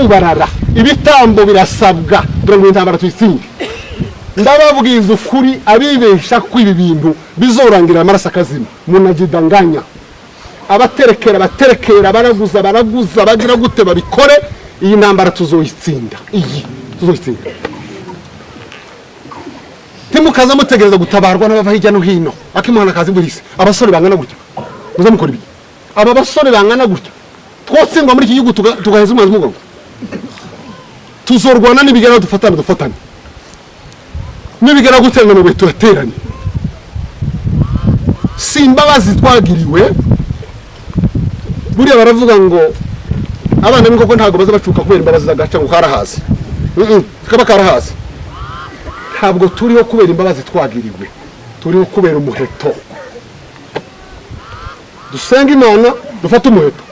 kubarara ibitambo birasabwa kugira ngo intambara tuyitsinde ndababwiza ukuri abibesha ko ibi bintu bizorangira amaraso akazima munagidanganya abaterekera baraguza bagira gute babikore iyi ntambara tuzoyitsinda timukaza mutegereza gutabarwa n'abava hirya no hino akimuhana kazi burisi abasore bangana gutya muzamukora ibi aba basore bangana gutya twotsingwa muri iki gihugu tugaheza umwanzi mugongo tuzorwana n'ibigera dufatane n'ibigera gutenga no turateranye simbabazi twagiriwe buriya baravuga ngo abana b'ingoko ntago baza bacuka kubera imbabazi zagaca ngo karahazi kaba karahazi ntabwo turiho kubera imbabazi twagiriwe turiho kubera umuheto dusenga Imana dufata umuheto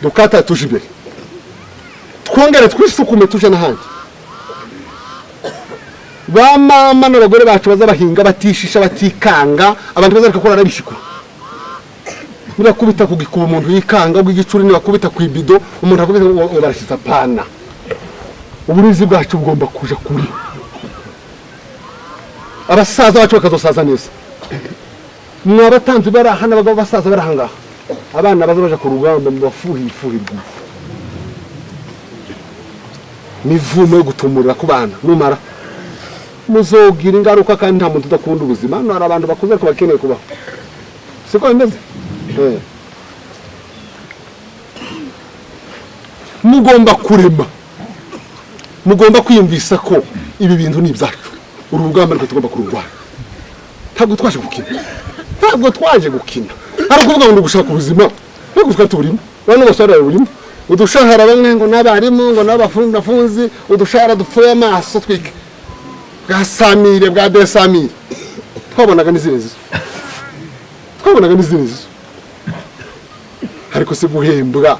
dukata tuje imbere twongere twisukume tuje n'ahandi ba mama n'abagore bacu baza bahinga batishisha batikanga abantu bazareka ko arabishikura nirakubita kugikuba umuntu yikanga bw'igicuri nibakubita ku ibido umuntu akubita barashitsa pana uburizi bwacu bugomba kuja kuri abasaza bacu bakazosaza neza mwabatanze barahana bagabo basaza barahanga abana baza baje ku rugamba mu bafuhirwa mivumo yo gutumurira ku bana numara muzogira ingaruka kandi nta muntu udakunda ubuzima no hari abantu bakuze ko bakeneye kubaho siko bimeze mugomba kurema mugomba kwiyumvisa ko ibi bintu ni ibyacu uru rugamba rwo tugomba kururwana ntabwo twaje gukina ari kuvuga ngo gushaka ubuzima no gushaka uburimo bano basara uburimo udushahara bamwe ngo n'abarimu ngo n'abafunzi udushahara dupfuye amaso twike bwa samire bwa desamire twabonaga n'izirezo ariko se guhembwa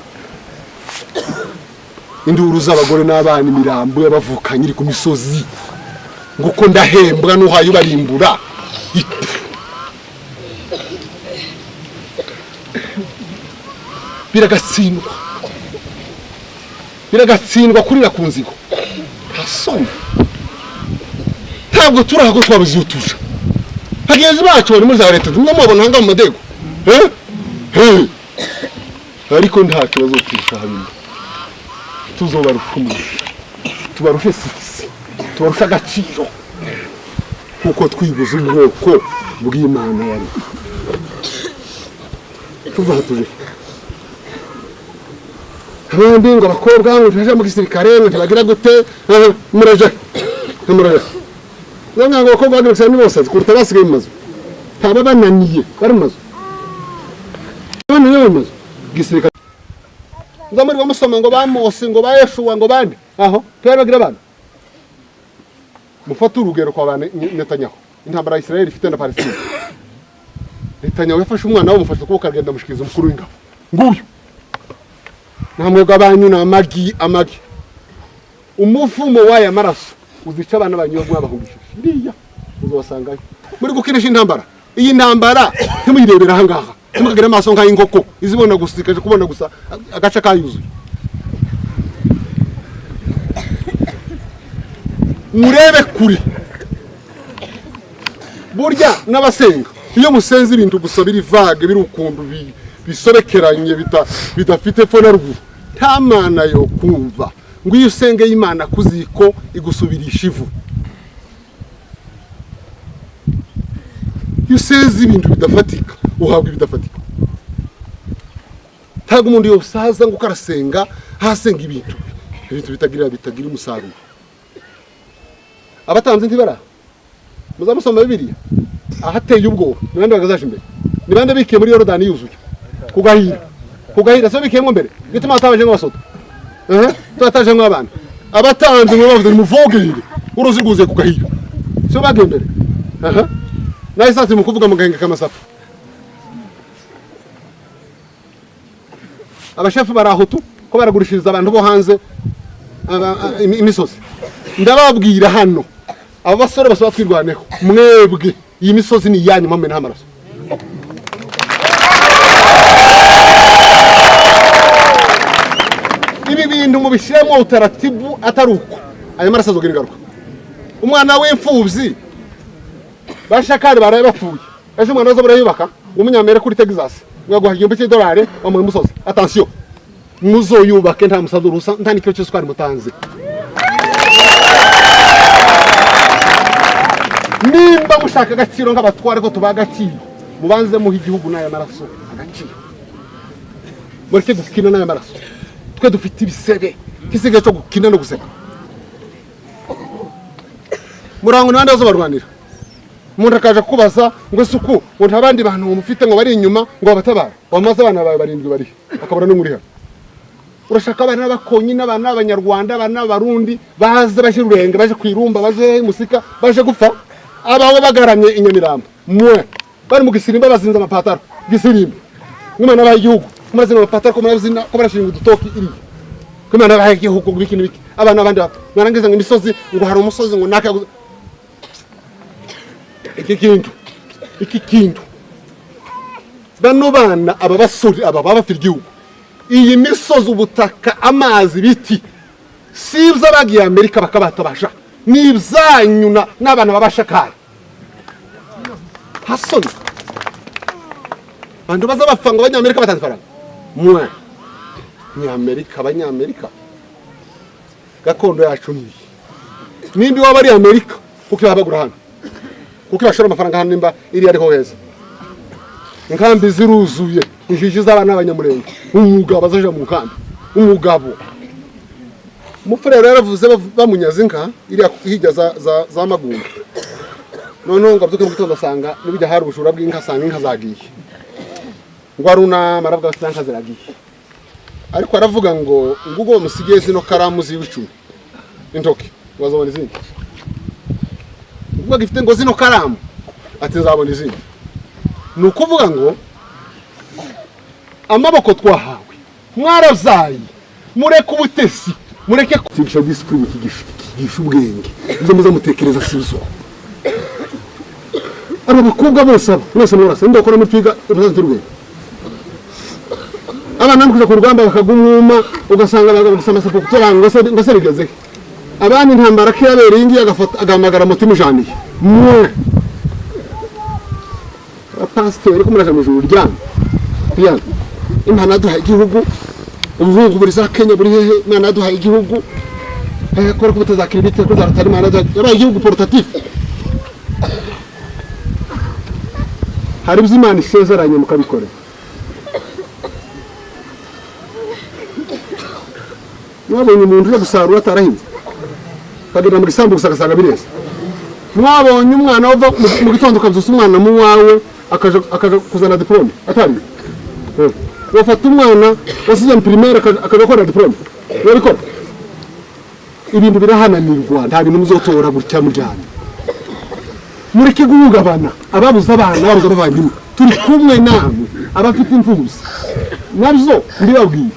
induru z'abagore n'abana imirambo y'abavukanye iri ku misozi nguko ndahembwa n'uhaye ubarimbura biragatsindwa kurira ku nzigo hasoni ntabwo turaho twabuze utuja bagenzi bacu bari muri za leta tumwe mubona hanga mu madego ariko nta kibazo cy'isha habindi tuzobarufumye tubarushe sisi tubarusha agaciro kuko twibuze ubwoko bw'Imana yari tuzahatuje abandi ngo abakobwa ngo tuje mu gisirikare ngo bagira gute muraje nanga ngo abakobwa bagirisa ni bose kuruta basigaye mu mazu taba bananiye bari mu mazu gisirikare ngamuri bamusoma ngo bamosi ngo bayeshuwa ngo bande aho twari bagira abana mufata urugero kwa bana Netanyahu intambara ya Israel ifite na Palestine Netanyahu yafashe umwana we mufasha kuko kagenda mushikiriza umukuru w'ingabo nguyu namwe gabanyu na amagi umufumo waya maraso uzica abana banyu mwabahungishije iriya uzobasanga muri gukinisha intambara iyi ntambara ntimuyirebera hangaha ntimukagira amaso nka ingoko izibona gusikaje kubona gusa agace kayuzuye murebe kuri burya n'abasenga iyo musenze ibintu gusa biri vague biri ukuntu bisobekeranye bidafite fo na ruguru nta mana yo kumva ngo iyo usenge y'Imana kuziko igusubirisha ivu iyo usenze ibintu bidafatika uhabwa ibidafatika ntabwo umuntu yosaza ngo karasenga hasenga ibintu bitagira umusaruro abatanze ntibara muzamusoma Bibiliya ahateye ubwo nibande bagazaje imbere nibande bikiye muri Yorodani yuzuye kugahira so bikiyemo mbere gituma atabaje nk'abasoda twataje nk'abana abatanze ngo bavuze muvogere uruziguze kugahira so bagembere naye sasa mu kuvuga mugahenge kamasafu abashefu barahutu ko baragurishiriza abantu bo hanze imisozi ndababwira hano abo basore basaba twirwaneho mwebwe iyi misozi ni yanyu mpamwe n'amaraso ibi bintu mubishiremo utaratibu ataruko ayo maraso azogira ingaruka umwana w'imfubyi bashakari baraye bapfuye ejo umwana wazo burayubaka umunyamere kuri Texas mwaguha $1,000 wamuye musozi attention muzoyubake nta musazo rusa nta nikyo cyose kwari mutanze nimba mushaka agaciro nk'abatware ko tubagaciro mubanze muha igihugu n'aya maraso agaciro mureke gukina n'aya maraso twe dufite ibisebe kisige cyo gukina no guseka murango n'abandi bazo barwanira umuntu akaje kubaza ngo suku ngo ntabandi bantu mufite ngo bari inyuma ngo babatabara bamaze abana bawe barindwi bari akabura no muri hano urashaka abana bakonyi n'abana b'abanyarwanda abana b'abarundi baze baje urenge baje kwirumba baje musika baje gupfa abawe bagaramye Inyamirambo mwe bari mu gisirimba bazinze amapataro gisirimba n'umwana baye igihugu murazi amapataro ko murazina ko barashinga udutoki iri kumana baye igihugu bikini biki abana abandi barangiza ngo imisozi ngo hari umusozi ngo naka iki kintu bano bana aba basuri aba bafite igihugu iyi misozi ubutaka amazi biti sibza bagiye Amerika bakabatabasha nibzanyuna n'abana babashakara hasoni bantu baza bafanga abanyamerika batanzfaranga mwe ni Amerika abanyamerika gakondo yacu nimbi waba ari Amerika kuko babagura hano kuko bashora amafaranga hano nimba iri ariho heza inkambi ziruzuye injiji z'abana b'abanyamurenge umugabo bazaje mu nkambi umugabo mufurero yaravuze bamunyaza inka iri hirya za Magunda none ngo abyuke mu gitondo asanga nibijya hari ubushura bw'inka asanga inka zagiye ngo aruna marabwa basanka ziragiye ariko aravuga ngo ngugo musigiye zino karamu ziwicumi intoki wazobona izindi ubwo gifite ngo zino karamu ati nzabona izindi nukuvuga ngo amaboko twahawe mwarazayi mureke ubutesi mureke kwigisha discipline kigisha ubwenge izo muza mutekereza sizo aba bakobwa bose murasa ndakora mutwiga uruzanzurwe abana nkuza ku rugamba bakagumuma ugasanga bagusama sapo kutoranga ngo se rigeze abana intambara kiyabereye ingi agamagara mutima ujaniye mwe pasteur ko muraje mu juru ryana imana duha igihugu ubuhungu buri za Kenya buri hehe imana duha igihugu akora ko tuzakira bite ko zaratari imana duha igihugu portatif hari bizimana isezeranye mukabikore mwabonye umuntu uje gusarura atarahinze kagenda muri sambu gusagasaga bireza mwabonye umwana wava mu gitondo kazusa umwana mu wawe akaja kuzana diplome atari wafata umwana wasize primaire akaja gukora diplome yariko ibintu birahananirwa nta bintu muzotora gutya mujyana mureke guhungabana ababuza abana babuza abavandimwe turi kumwe namwe abafite imfubuzi nabyo ndibabwiye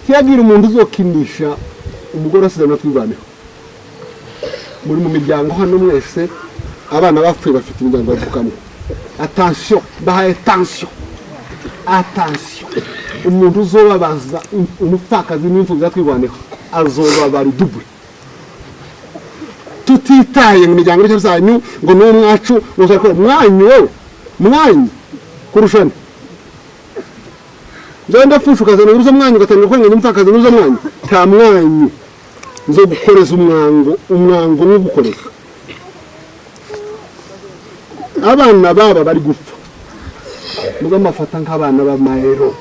kiyagira umuntu uzokinisha umugore asize na twibanaho muri mu miryango hano mwese abana bapfuye bafite imiryango bavukamwe attention bahaye attention umuntu uzobabaza umupfakazi n'imfubuzi twibanaho azobabara double tutitaye mu miryango y'icyo zanyu ngo n'umwacu uzakora mwanyu wewe mwanyu kurushana Janda fushu kazana uruza mwanyu gatanga kwenye umfakazi uruza mwanyu ta mwanyu nzo gukoreza umwango n'ugukoreza abana baba bari gupfa muga mafata nk'abana b'amahero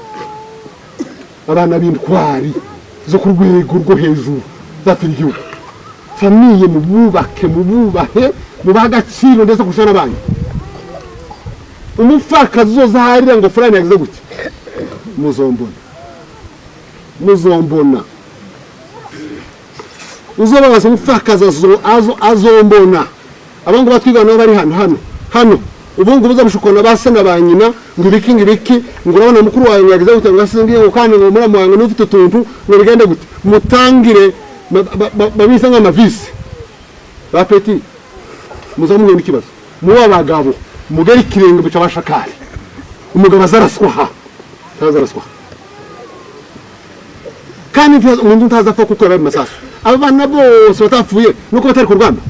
abana b'intwari zo ku rwego rwo hejuru zatirigihugu famiye mububahe mubagaciro ndetse kushana abana umufakazi uzozaharira ngo fulani yagize gutya muzombona uzobabaza umufakazi azombona abangu batwigana bari hano ubungu buzamushukona basana banyina ngo ibiki ngo urabona mukuru wawe yagize gutya ngasingiye ngo kandi ngo muri amwanga n'ufite utuntu ngo bigende gute mutangire babisa nk'amavisi bapeti muzamuye n'ikibazo muba abagabo mugari kirenge bica bashakari umugabo azaraswa tazaraswa kandi umuntu ntazapfa kuko bari masasu abana bose batapfuye nuko batari ku rugamba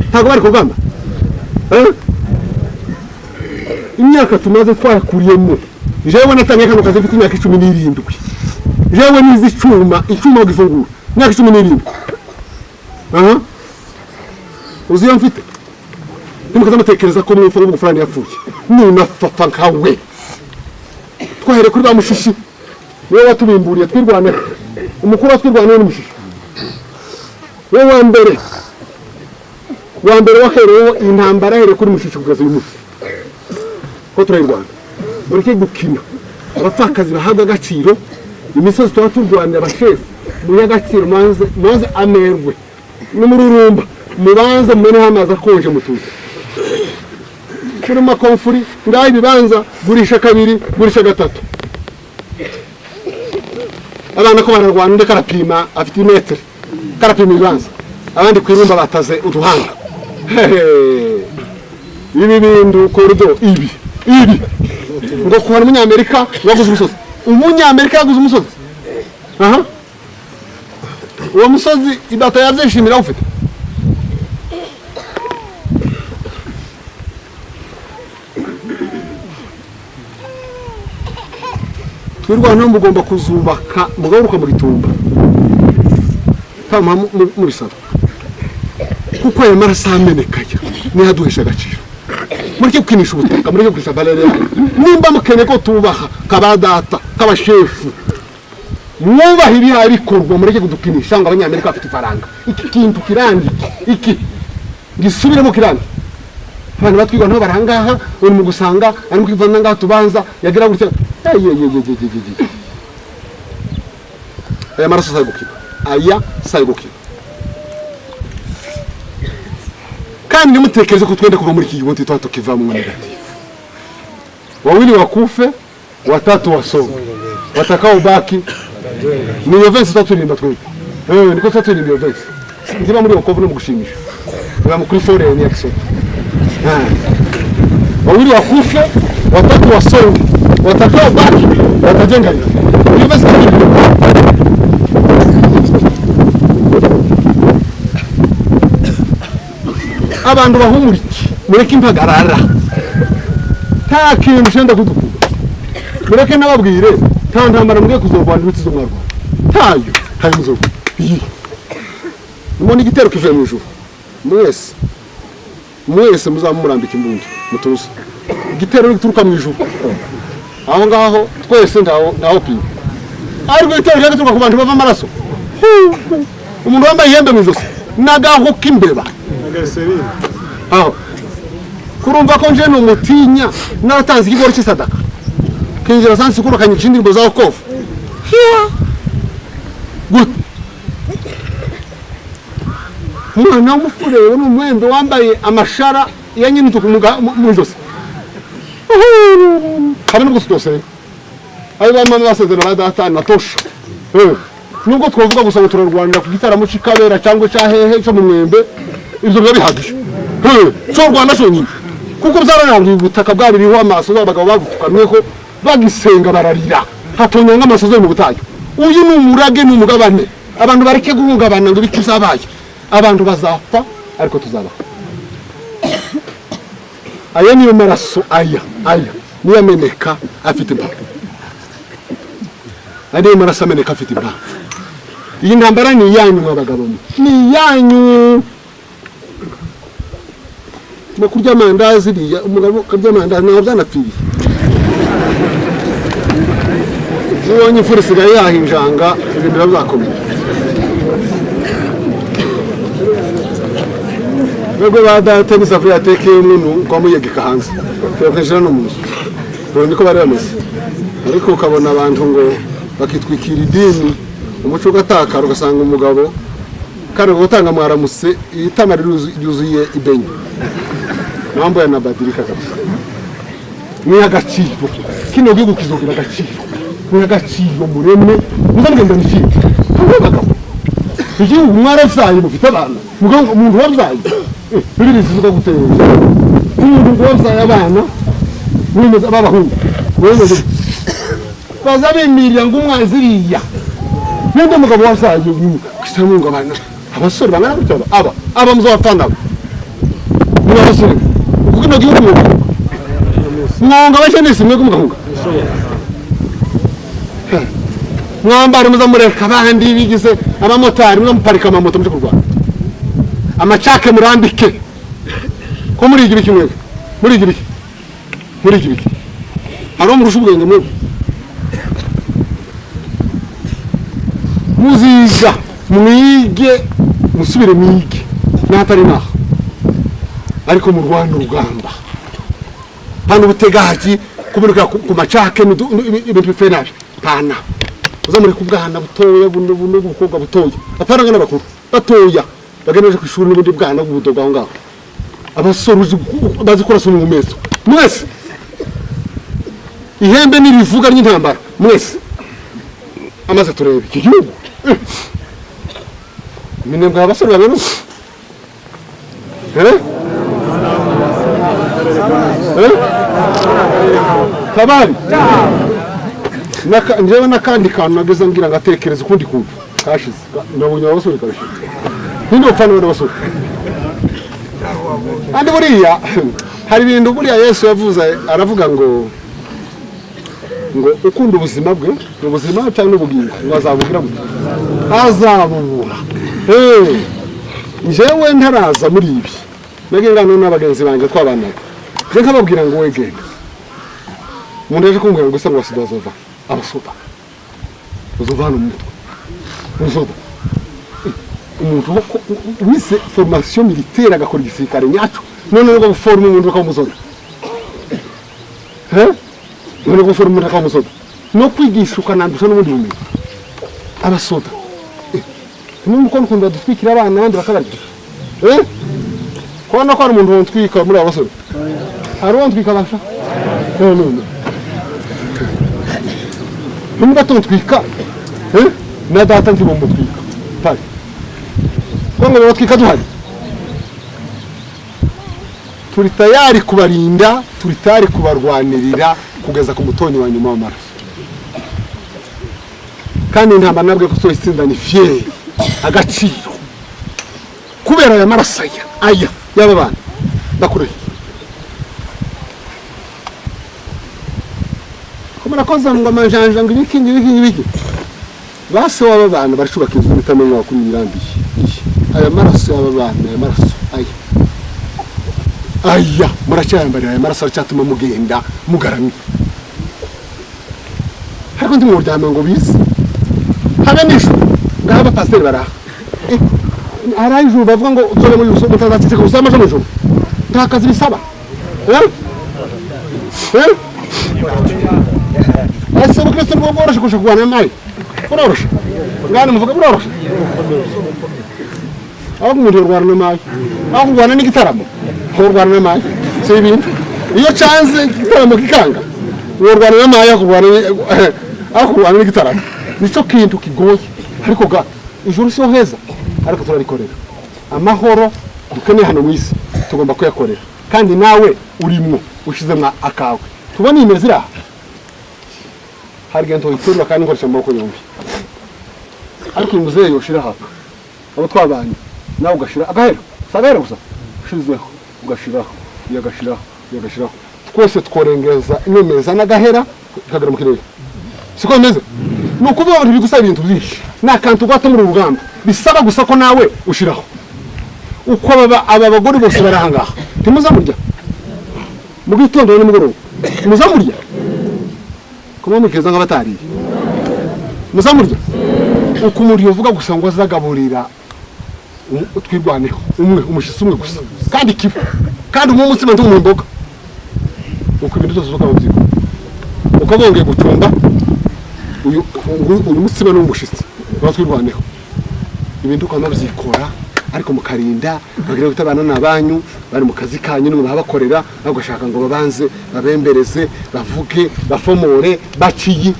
ntago bari ku rugamba imyaka tumaze twakuriyemo jewe natanye kano kazi mfite imyaka 17 jewe nizi icuma gifungura imyaka 17 uziyo mfite nimukaza mutekereza ko mwumva ngo Fulani yapfuye ninapfa nkawe twahere kuri ba mushishi wewe watubimburiye twirwana umukuru twirwana n'umushishi wewe wa mbere waherewe intambara here kuri mushishi kugaza uyu munsi ko turayirwana ureke gukina abapfakazi bahabwa agaciro imisozi tuba turwanira abashefu muya agaciro maze amerwe n'umururumba mubanza mumene hamaza konje mutuze kuri makomfuri ngaho ibibanza gurisha kabiri gurisha gatatu abana ko bararwana undi karapima afite imetero karapima ibibanza abandi kwirumba bataze uduhanga ibi bintu korido ibi ngo kuhana umunyamerika waguze umusozi umunyamerika yaguze umusozi uwo musozi idata yabyishimira ufite twirwana mugomba kuzubaka mugaruka mu gitumba tama mu bisaba kuko aya maraso amenekaya ni haduhisha agaciro muri cyo kwinisha ubutaka muri cyo kwisha balere nimba mukene ko tubaha kabadata kabashefu mwubaha ibihari bikorwa muri cyo kudupinisha ngo abanyamerika bafite ifaranga iki kintu kirandi iki gisubiremo kirandi abantu batwigwa nto barangaha uri mu gusanga ari mu kwivana ngaho tubanza yagira gutya aya maraso sayigukira kandi nimutekereze ko twende kuva muri iki gihugu twa tukiva mu negative wawili wakufe watatu wasonga watakao baki ni events taturimba twite niko taturimba events ndiba muri okovu no gushimisha biba mu kuri foreign action wawili wakufe watatu wasonga watakao baki watajenga hiyo events abantu bahumuriki mureke impagarara nta kintu shenda kudukuba mureke nababwire nta ntambara mwe kuzorwana ibiti zo mwarwa tayo muzo mubona igitero kivuye mu ijuru mwese muzamurambika imbunda mutuze igitero gituruka mu ijuru aho ngaho twese ndaho pima ariko igitero gituruka ku bantu bava amaraso umuntu wambaye ihembe mu ijosi nagaho kimbeba aho kurumva ko nje n'umutinya naratanze ikigori cy'isadaka kinjira sansi kurukanye ikindi za okofu gut mwana w'umufurewe n'umwembe wambaye amashara ya nyine mu ijosi hari no gusitose ayo bamwe basezerana badatana natosha nubwo twavuga gusa ngo turarwanira ku gitaramo cy'ikabera cyangwa cyahehe cyo mu mwembe ibyo biba bihagije cyo Rwanda cyo nyine kuko byararangiye ubutaka bwari biriho amaso y'abagabo bagutukamyeho bagisenga bararira hatonyanga amasozo mu butayo uyu ni umurage n'umugabane abantu bareke guhungabana ngo bikizabaye abantu bazapfa ariko tuzaba aya niyo maraso aya niyo ameneka afite impamvu ariyo maraso ameneka afite impamvu iyi ntambara ni iyanyu abagabo ni iyanyu kurya amandazi riya umugabo kurya amandazi ntabwo byanapfiriye ubonye imfura isigaye yahinjanga ibintu biba byakomeye nubwo badate n'isafuriya yatekeye umuntu kwamuyegeka hanze tuyakwinjira no mu nzu niko bari bameze ariko ukabona abantu ngo bakitwikira idini umuco ugatakara ugasanga umugabo kandi gutanga mwaramutse itama ryuzuye ibenye mambo yanabadirika kabisa ni agaciro kino gihugu kizogira agaciro ni agaciro muremwe muzamugenda nifite abagabo igihugu mwarasaye mufite abana mugabo umuntu wabyaye bibiri zivuga gutera umuntu wabyaye abana mwemeza babahungu mwemeza baza bemirira ngo umwanziriya ninde mugabo wazaye kwisamo ngo abana abasore bangana gutya aba muzabafana muri abasore kuko no gihugu mwonga bashenese mwe kumugahunga mwambare muzamureka abandi bigize abamotari muzamuparika amamoto muje kurwana amacake murambike ko muri igihe kimwe muri igihe haro murusha ubwenge mwe muziga mwige musubire mwige natari naho ariko mu Rwanda urugamba hano butegaji kubiruka ku macake ibintu bifenaje pana uzamure kubwana butoya buno bukobwa butoya aparanga n'abakuru batoya bageneje ku ishuri n'ubundi bwana bw'ubudoga aho ngaho abasore bazi kurasa mu meso mwese ihembe nirivuga ry'intambara mwese amaze turebe iki gihugu minembwa abasore babero kabari njyewe n'akandi kantu nageze ngira ngatekereza ukundi kuntu kashize nabonye abasore kabishe ninde upfana n'abasore andi buriya hari ibintu buriya Yesu yavuze aravuga ngo ukunda ubuzima bwe ubuzima cyangwa n'ubugingo wazabugira gute azabubura njyewe ntaraza muri ibi nagengana n'abagenzi banjye twabanaga nje nkababwira ngo wegenda umuntu yaje kumbwira ngo se ngo wasidazova abasuba uzovana umutwe uzoba umuntu wise formation militaire agakora igisirikare nyacu none ngo forme umuntu akamuzoda none ngo forme umuntu akamuzoda no kwigisha ukanandusha n'ubundi bumenyi abasoda n'uko nkunda dutwikira abana abandi bakabarya kona ko ari umuntu wantwika muri abasore hari wantwika basha no Nunca twika na data nti bombo twika pali kongo batwika duhari turi tayari kubarinda turi tayari kubarwanirira kugeza ku mutoni wa nyuma w'amaraso kandi ntamba nabwe ko so itsinda ni fier agaciro kubera ya maraso aya yaba bana ndakureye murakoze ngo amanjanja ngo ibiki base waba bana barashubaka inzu bitamenywa kuri mirambiye aya maraso yaba bana aya maraso aya muracyambarira aya maraso aracatuma mugenda mugarami ariko ndi mu ryama ngo bize habe nisho ngaba pasteur bara arayiju bavuga ngo utore muri uso mutazatsike kusama jo mujuru ntakazi bisaba ese bukese rwo boroshe kushakwana nayo boroshe ngani muvuga boroshe aho muri rwarana nayo aho rwarana n'igitaramo ho rwarana nayo se ibintu iyo chanze igitaramo kikanga wo rwarana nayo aho rwarana n'igitaramo nico kintu kigoye ariko ga ijuru cyo heza ariko turarikorera amahoro dukeneye hano mwisi tugomba kuyakorera kandi nawe urimwo ushizemwa akawe tubona imezira harigento iturwa kandi nkoresha amaboko yombi ariko umuzeyo ushira haka abo twabanye nawe ugashira agahera sabera gusa ushizeho ugashiraho yagashiraho twese tworengeza inomeza n'agahera ikagera mu kirere siko bimeze nukuvuga ngo bigusaba ibintu byinshi nakantu gwato muri urugamba bisaba gusa ko nawe ushiraho uko aba bagore bose barahangaha timuzamurya mu gitondo n'umugoroba muzamurya kuma mukeza nk'abatari muzamurya uko muri uvuga gusa ngo azagaburira twirwaneho umwe umushitsi umwe gusa kandi kifu kandi umutsima ndo mu mboga uko ibintu byose ukababyiko ukabongeye gucumba uyu mutsima n'umushitsi batwirwaneho ibintu ukanabyikora ariko mukarinda bagira gutabana nabanyu bari mu kazi kanyu n'umuntu abakorera bagashaka ngo babanze babembereze bavuge bafomore baciyi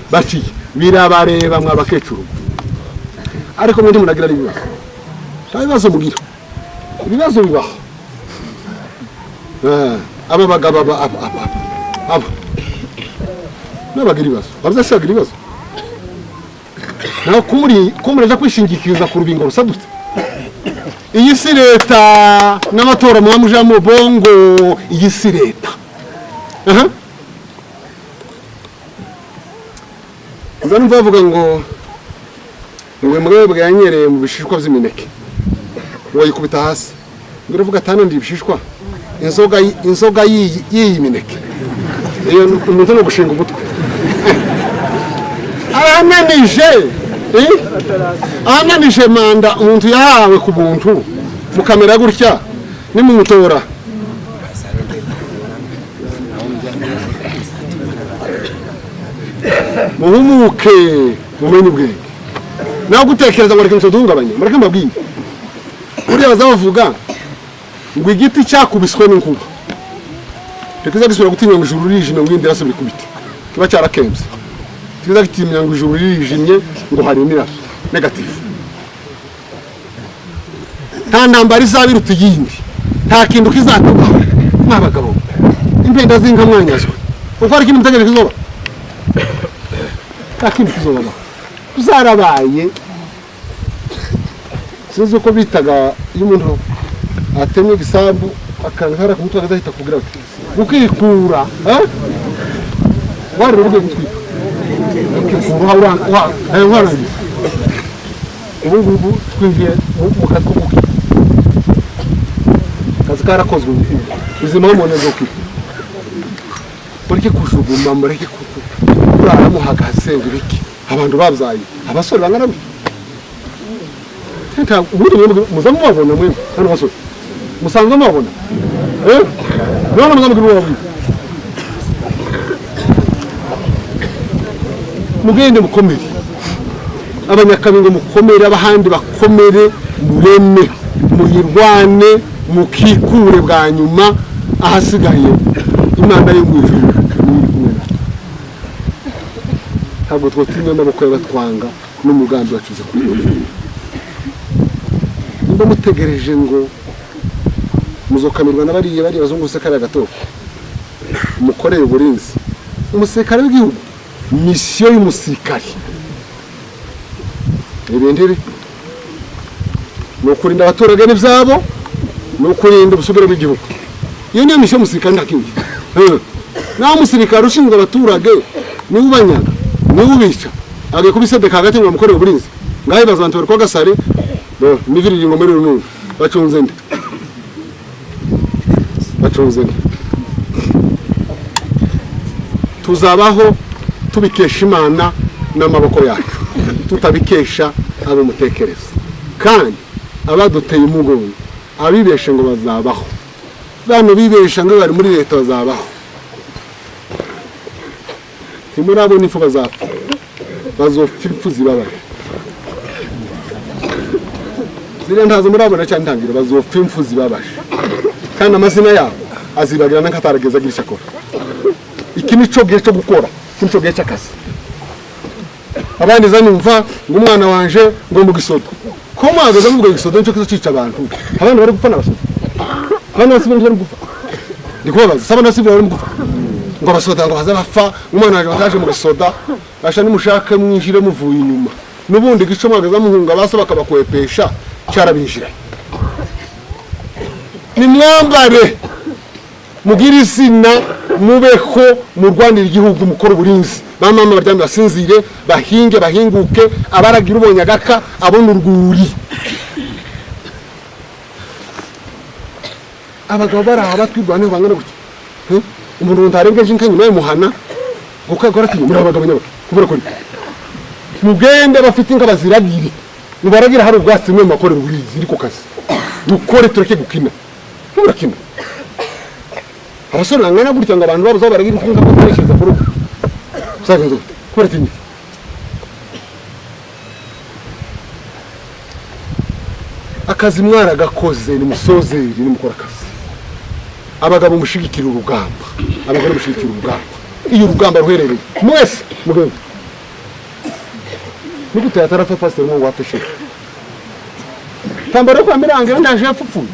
birabareba mwabakecuru ariko mwende munagira ibibazo mugira ibibazo bibaho aba bagaba aba nabagira ibibazo bazashagira ibibazo naho kumureza kwishingikiriza ku rubingo rusadutse. Iyi si leta n'amatora muhamuja mu bongo, iyi si leta. Uzana mvavuga ngo mwe mwebwe yanyereye mu bishishwa by'imineke. Woyikubita hasi. Ngiravuga atana ndi bishishwa. Inzoga yiyi mineke. Iyo umuntu no gushinga umutwe. Ananije manda umuntu yahawe ku buntu mukamera gutya nimumutora. Muhumuke mumenye ubwenge. Naho gutekereza ngo reka nsodungabanye mureke mbabwiye. Uriya bazavuga ngo igiti cyakubiswe n'inkuba. Tekiza gisubira gutinya ngo ijuru rijimye ngo indira asubira kubiti. Kiba cyarakemze. Tekiza gitinya ngo ijuru rijimye ngo hari n'iraso negative. Nta ntambara izabiruta iyindi. Nta kintu kizatuba. Mwabagabo. Impenda zinka mwanyazwe. Uko ari kintu mutegereje kizoba. Nta kintu kizoba. Uzarabaye. Sinzi uko bitaga iyo umuntu atemye gisambu akankara ku mutwe agahita kugira ati ukikura wari rubuge gutwika ukikura wa ubu twingiye mu katwuki kazi karakozwe bizima umuntu azoki urike kushuguma mureke kurara muhagaze ngibiki abantu babyaye abasore bangana nta ubundi muza mubabona mwe hano basore musanzwe mubabona none muzamugirwa wabi mugende mukomere abanyakabingo mukomere abahandi bakomere mureme muyirwane mukikure bwa nyuma ahasigaye imana yo mwijuru ntabwo twotinye amaboko y'abatwanga n'umugambi wacuze kuri nimba mutegereje ngo muzokamirwa n'abariye bari bazungu sekara gato mukoreye uburinzi umusekara w'igihugu misiyo y'umusirikari ibendere no kurinda abaturage n'ivyabo no kurinda ubusugire bw'igihugu iyo niyo misiyo y'umusirikari ndakindi naho umusirikari ushinzwe abaturage ni ubanyaga ni ubica agiye kubisedeka hagati ngo mukoreye uburinzi ngaho bazantu bari kwa gasare niviri ngo muri rununu bacunze nde tuzabaho tubikesha Imana n'amaboko yacu tutabikesha abo mutekereza kandi abaduteye umugongo abibeshe ngo bazabaho bano bibesha ngo bari muri leta bazabaho timurabona ifu bazapfa bazopfa zibabaye zire ntazo murabona cyane ntangira bazopfa impfu zibabaje kandi amazina yabo azibagira n'akatarageza agirisha akora iki nico gihe cyo gukora nico gihe cy'akazi abandi zanumva ngo umwana wanje ngo mu gisodo ko mwagaza mu gisodo nico kizo cica abantu abandi bari gupfa n'abasodo abandi basibira bari gupfa ndikubaza sabana basibira bari gupfa ngo abasoda ngo baza bapfa umwana wanje bataje mu gisoda basha nimushake mwinjire muvuye inyuma nubundi gico mwagaza muhunga basa bakabakwepesha cyarabinjira ni mwambare mugira izina mubeho mu Rwanda igihugu mukora uburinzi bamama baryamye basinzire bahinge bahinguke abaragira ubonye agaka abona urwuri abagabo baraha batwirwane bangana gutya umuntu ntarengeje inka nyuma y'umuhana gukagora ati muri abagabo nyabo kubera ko mugende bafite inka baziragire nibaragira hari ubwatsi mwe makore uburizi iri ku kazi dukore tureke gukina turakina abasore bangana gutya ngo abantu babuza baragira inka bakoreshereza ku rugo sagenze kubera tinyi akazi mwara gakoze ni musozeri ni mukora akazi abagabo mushigikira urugamba abagore mushigikira urugamba iyo urugamba ruherereye mwese mugende nigute yatarafa pastor mu wafashe tambara kwa mirange ndaje yapfufu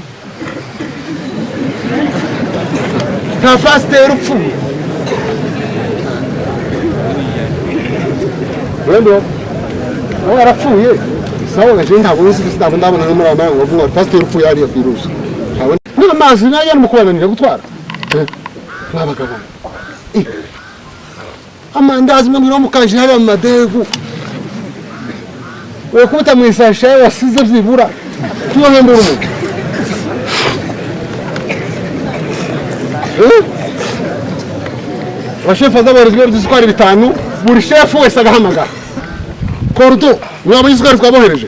ta pastor upfu wendo nawe yarapfuye sawa gaje ntabwo nzi ndabona muri aya ngo vuga pastor upfuye ari yabiruza n'amazi nayo ari mu kubananira gutwara n'abagabo amandazi mwe muri mukanje hari amadegu we kuta mu isashe wasize vyibura tuyo hembura umuntu abashefu z'abayobozi b'isukari bitanu buri shefu wese agahamagara korudo mwaba isukari twabohereje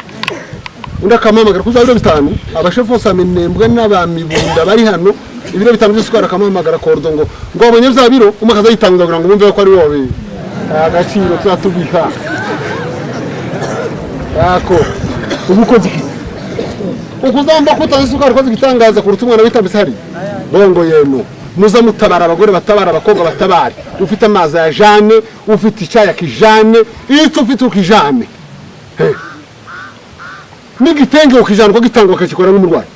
undi akamamagara kuza biro bitanu abashefu bose amenembwe n'abamibunda bari hano ibiro bitanu by'isukari akamamagara korudo ngo abonye bya biro umakaza yitanguza kugira ngo bumve ko ari wowe agaciro twatubika yako ubukozi ukuzamba kutaza isukari koze gitangaza kuruta umwana witambise hari bongo yeno muza mutabara abagore batabara abakobwa batabari ufite amazi ya Jane ufite icyaya kijane icyo ufite ukijane n'igitenge ukijana ko gitangwa bakakikora n'umurwayi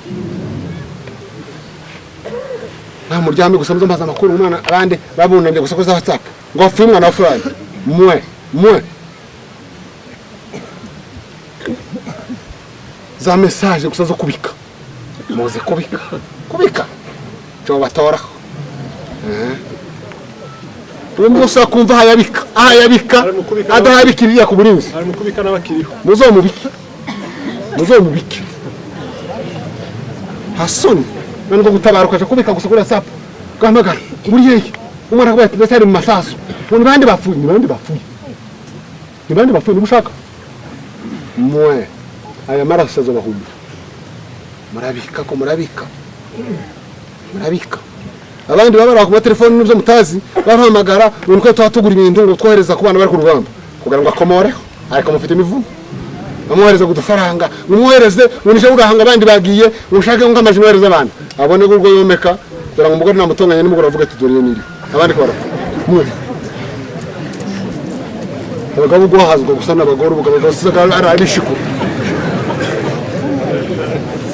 nta muryame gusa muzo maza makuru umwana abandi babunande gusa ko za WhatsApp ngo afuye umwana wa fulani mwe za message gusa zo kubika muze kubika cyo batora umusa kumva hayabika adahabikiriya ku burinzi ari mukubika n'abakiriho muzomubiki hasoni none ngo gutabaruka kubika gusa kuri WhatsApp gamagara muri yeye umwana ko yatari mu masaso none bandi bapfuye nibushaka mwe aya maraso zo bahumba murabika abandi babara ku telefone n'ibyo mutazi bahamagara nuko twatugura ibintu ngo twohereza ku bana bari ku rugamba kugira ngo akomoreho ariko mufite imivumo amwohereza gudufaranga mumwohereze unije urahanga abandi bagiye mushake ngo amajino yohereza abandi abone gurwo yomeka dore ngo umugore namutonganye n'umugore avuga ati dore niri abandi ko barapfa abagabo guhazwa gusa n'abagore ubugabo basiga arabishiko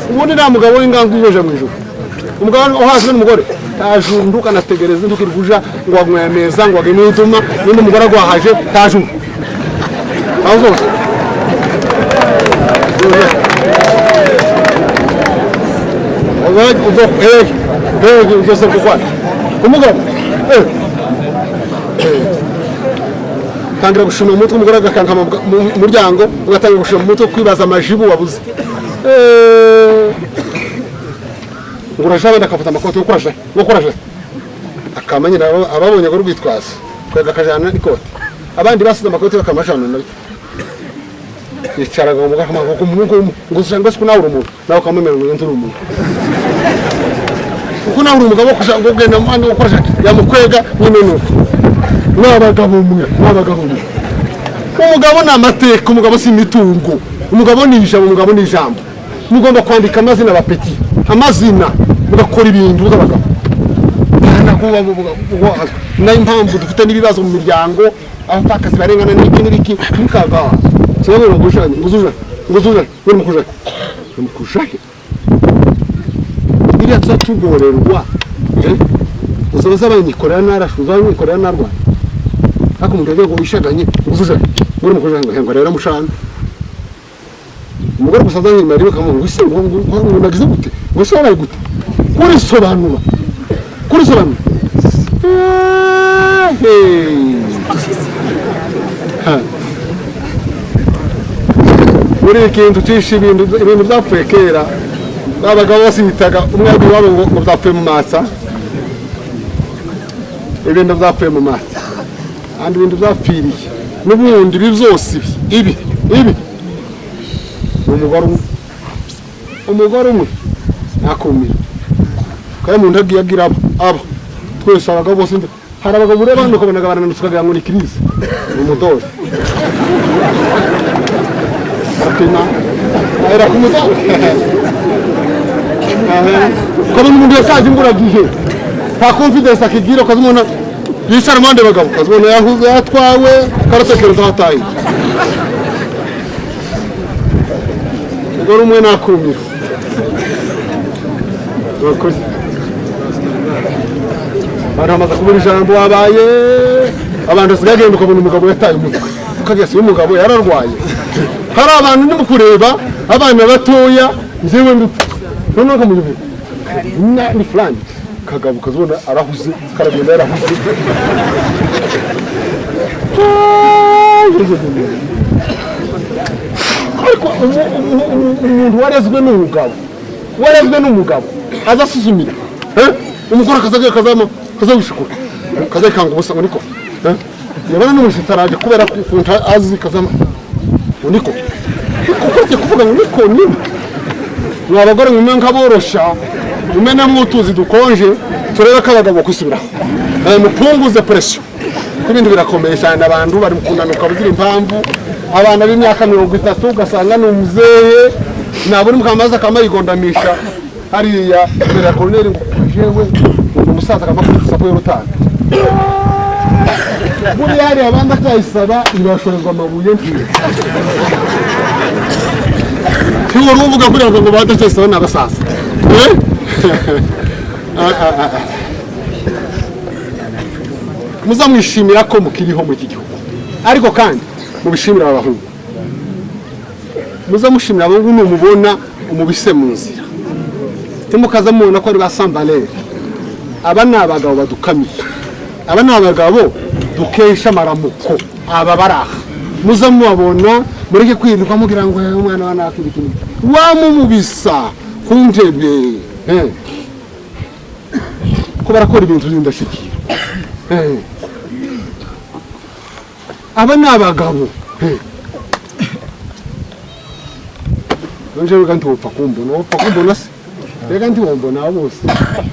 ubundi nta mugabo w'ingangu uyoje mu ijuru umugabo uhazwe n'umugore tajunduka nategereza ndukirguja ngo agwemeza ngo agemutuma n'undi mugore agwahaje tajundu aho ugeze kugwa umugabo tangira gushima umutwe umugore agakanka mu muryango ugatangira gushima umutwe kwibaza amajibu wabuze ngurasha ndakafata amakote ukoraje akamanye ababonye ngo rubitwaza kwega kajana n'ikote abandi basize amakote bakamashana nayo yicharaga umugaka ko umuntu ngusanga ko nawe umuntu nawe kamemera ngo nturi umuntu uko nawe umugabo kusanga ugenda mwana ukoraje yamukwega nyine nuko n'abagabo umugabo na amateka umugabo si mitungo umugabo ni ijambo umugabo ni ijambo mugomba kwandika amazina abapeti amazina mugakora ibintu z'abagabo na impamvu dufite n'ibibazo mu miryango abapfakazi barengana n'iki mukaga cyangwa nguzuje mukujake iriya tuzatugorerwa uzabaza abanyikorera narashuza abanyikorera narwa hako umuntu yagiye wishaganye nguzuje mukujake ngo rero mushana umugore gusaza nyuma ariwe kamuntu wise ngo nagize gute ngo sora gute kuri sobanura muri ikintu cishi ibintu byapfuye kera babagabo basitaga umwego wabo ngo byapfuye mu matsa ibintu byapfuye mu matsa andi ibintu byapfiriye n'ubundi ibi byose ibi umugore umwe nakumira kandi umuntu agiye agira aba twese abagabo bose hari abagabo ureba hano ukabona abananutse ukagira ngo ni crise umudori akina era kumudori ukabona umuntu yasaje imburagihe nta confidence akigira ukazimona yicara mu bandi bagabo ukazibona yahuze yatwawe karatekereza hataye umugore umwe nakumira baramaze kubura ijambo wabaye abantu sigagenda ukabona umugabo yataye umutwe ukagira si umugabo yararwaye hari abantu ndimo kureba abana batoya njyewe nduta noneho kamuyobera ni fulani kagabo kazona arahuze karagenda yarahuze ariko umuntu warezwe n'umugabo azasuzumira umugore kazawishikura kazayikanga ubusa niko yabana n'umushitsi araje kubera ukuntu azi kazama niko kuko kuvuga ngo niko nyine mwabagore mwe nkaborosha umena mwutuzi dukonje turebe kabagabo kwisubira mupunguze pressure kubindi birakomeye cyane abantu bari kunanuka buzira impamvu abana b'imyaka 30 ugasanga n'umuzeye naburi mukamaza kamayigondamisha hariya mbere colonel jewe umusaza kamakusa ko yorutana buri yari abanda cyayisaba ibashorezwa amabuye ntiye Tiwo ruvuga kuri ngo badacyayisaba n'abasaza muzamwishimira ko mukiriho mu iki gihugu ariko kandi mubishimira abahungu muzamushimira abahungu numubona umubise mu nzira timukaza mubona ko ari basambalere aba nabagabo badukamiye aba nabagabo dukesha maramuko aba baraha muzamubona mureke kwirirwa mugira ngo umwana wa nakibikini wamumubisa kunjebe ko barakora ibintu by'indashikira aba nabagabo nje kandi upfa kumbona se rega ndi wombona bose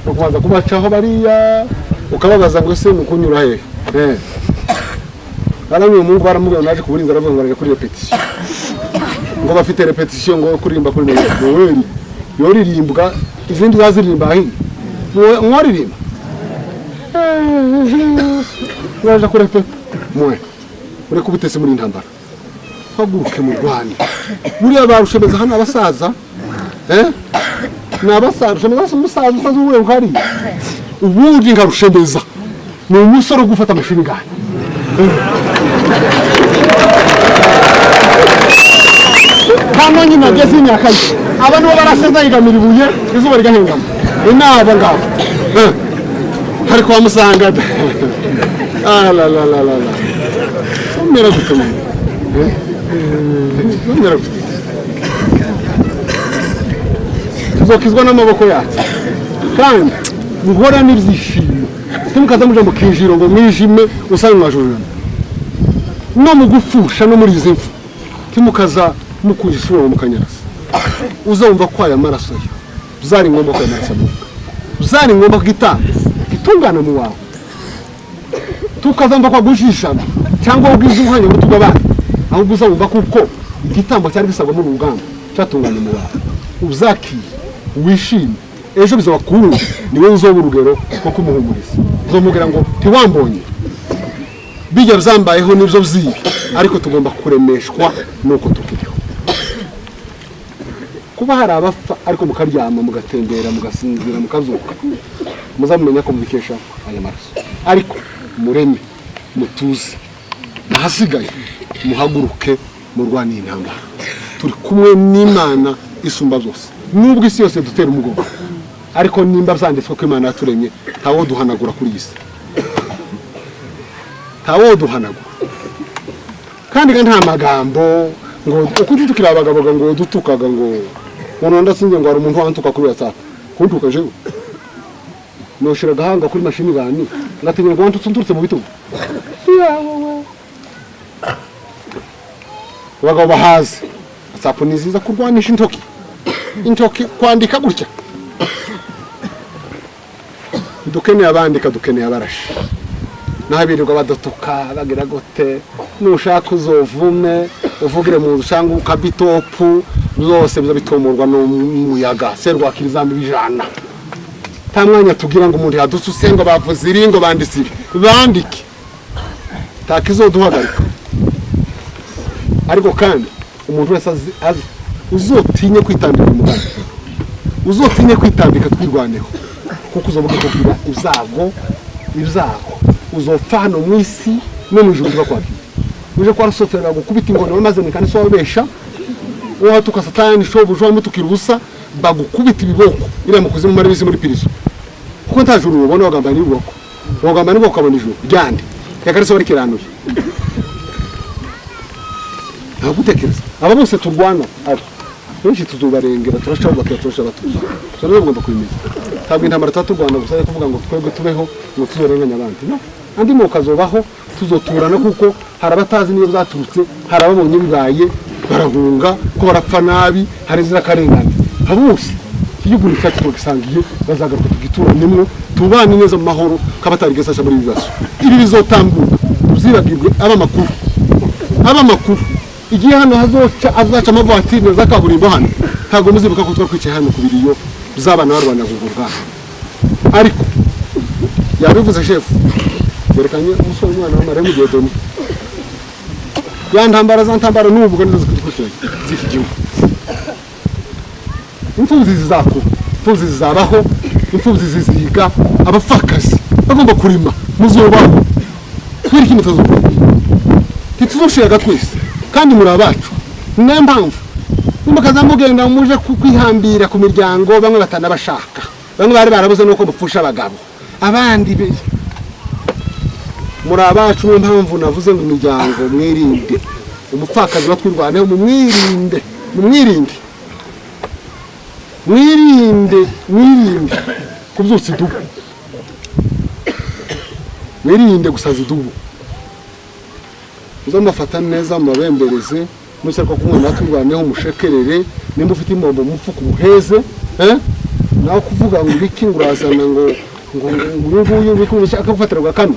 ukubanza kubacaho bariya ukababaza ngo se mukunyura he aramwe mu ngo aramubwira naje kuburinza aravuga ngo kuri repetition ngo bafite repetition ngo kurimba kuri Noel yoririmbwa izindi zaziririmba ahi mworirimba waje kurepeta mwe uri kubutese muri intambara haguruke mu Rwanda muri abarushemeza hano abasaza nabasaza umusaza ukaze uwe uhari ubundi ngarushemeza ni umusore gufata amashini gani hano nyina ageze imyaka ye abantu baraseza yigamira ibuye izuba rigahengama inaba ngabo ariko bamusanga la umera gutuma umera gutuma tuzokizwa n'amaboko yacu kandi muhora n'ibyishimo timukaza muje mu kinjiro ngo mwijime usanga mwajurana no mugufusha no muri izi mfu timukaza mukujisura mu kanyarasa uzumva ko aya maraso yo uzari ngomba ko amaraso uzari ngomba gitungana mu wawe tukazamba kwa gushishana cyangwa ugize uhanye mutuga bana ahubwo uzumva kuko igitambo cyari gisabwa mu rugamba cyatungana mu wawe uzaki wishime ejo bizabakuru niwe uzoba urugero ko kumuhumuriza uzomubwira ngo ntiwambonye bijya byambayeho nibyo byibi ariko tugomba kuremeshwa nuko tukiriho kuba hari abapfa ariko mukaryama mugatembera mugasinzira mukazuka muzamenya ko mubikesha aya maraso ariko mureme mutuze nahasigaye muhaguruke murwanira intambara turi kumwe n'Imana isumba zose nubwo isi yose dutera umugongo ariko nimba byanditswe ko Imana yaturemye ntawo duhanagura kuri isi ntawo duhanagura kandi nta magambo ngo ukuti tukira abagabo ngo dutukaga ngo nonda singe ngo ari umuntu wantuka kuri WhatsApp kuntuka jewe noshira gahanga kuri mashini bani ngategera ngo wantuturutse mu bitugu abagabo bahaze WhatsApp niziza kurwanisha intoki kwandika gutya dukeneye abandika dukeneye abarashi nabirirwa badotoka bagira gote nushaka uzovume uvugire mu rushanga ukabitopu byose biza bitomurwa n'umuyaga serwa kirizambi bijana tamwanya tugira ngo umuntu yadususenga bavuze iringo banditse bandike takizoduhagarika ariko kandi umuntu wese azi uzotinye kwitambika umugani uzotinye kwitambika twirwaneho kuko uzovuga ko kugira ibyago uzopfa hano mu isi no mu ijuru twakwakira uje kwa rusofera gukubita ingone maze nikane so wabesha watuka satani shobuja mutukira ubusa bagukubita ibiboko ira mu kuzimu mari bisi muri pirizo kuko ntajuru ubona wagamba ni boko kabona ijuru ryande yakari so rikiranuye nagutekereza aba bose turwana benshi tuzubarengera turashobora turashobatuza rero ugomba kwimeza ntabwo intambara turwana gusa kuvuga ngo twebwe tubeho ngo tuzorenganya abandi no andi mu kazobaho tuzoturana kuko harabatazi niyo zaturutse harababonye bibaye barahunga ko barapfa nabi hari zira karengane habose igihugu cyacu gisangiye bazagaruka tugituranimwe tubane neza mu mahoro kabatari gesasha muri bibazo ibi bizotambuka tuzibagirwe aba makuru igihe hano azaca amavatiri zakaburimbo hano ntago muzibuka ko twakwicaye hano kubiriyo bizabana barwana gugurwa ariko yabivuze chef yerekanye umusore umwana w'amare mu gihe doni yantambara zantambara n'uvuga neza kudukurikira ziki gihugu imfuzi zizabaho imfuzi ziziga abafakazi bagomba kurima muzobaho twiri kimutazo tituzoshega twese kandi muri abacu niyo mpamvu nimakaza mugenda muje kwihambira ku miryango bamwe batanabashaka bamwe bari barabuze nuko mupfusha abagabo abandi muri abacu niyo mpamvu navuze ngo imiryango mwirinde umupfakazi batwirwaneho mwirinde kubyutsa idubu mwirinde gusaza idubu uzamafata neza mabembereze mushyaka kumwana twirwaneho mushekerere nimba ufite imombo mupfuka umuheze naho kuvuga ngo ibiki ngurazana ngo nguyu bikushaka gufatirwa kano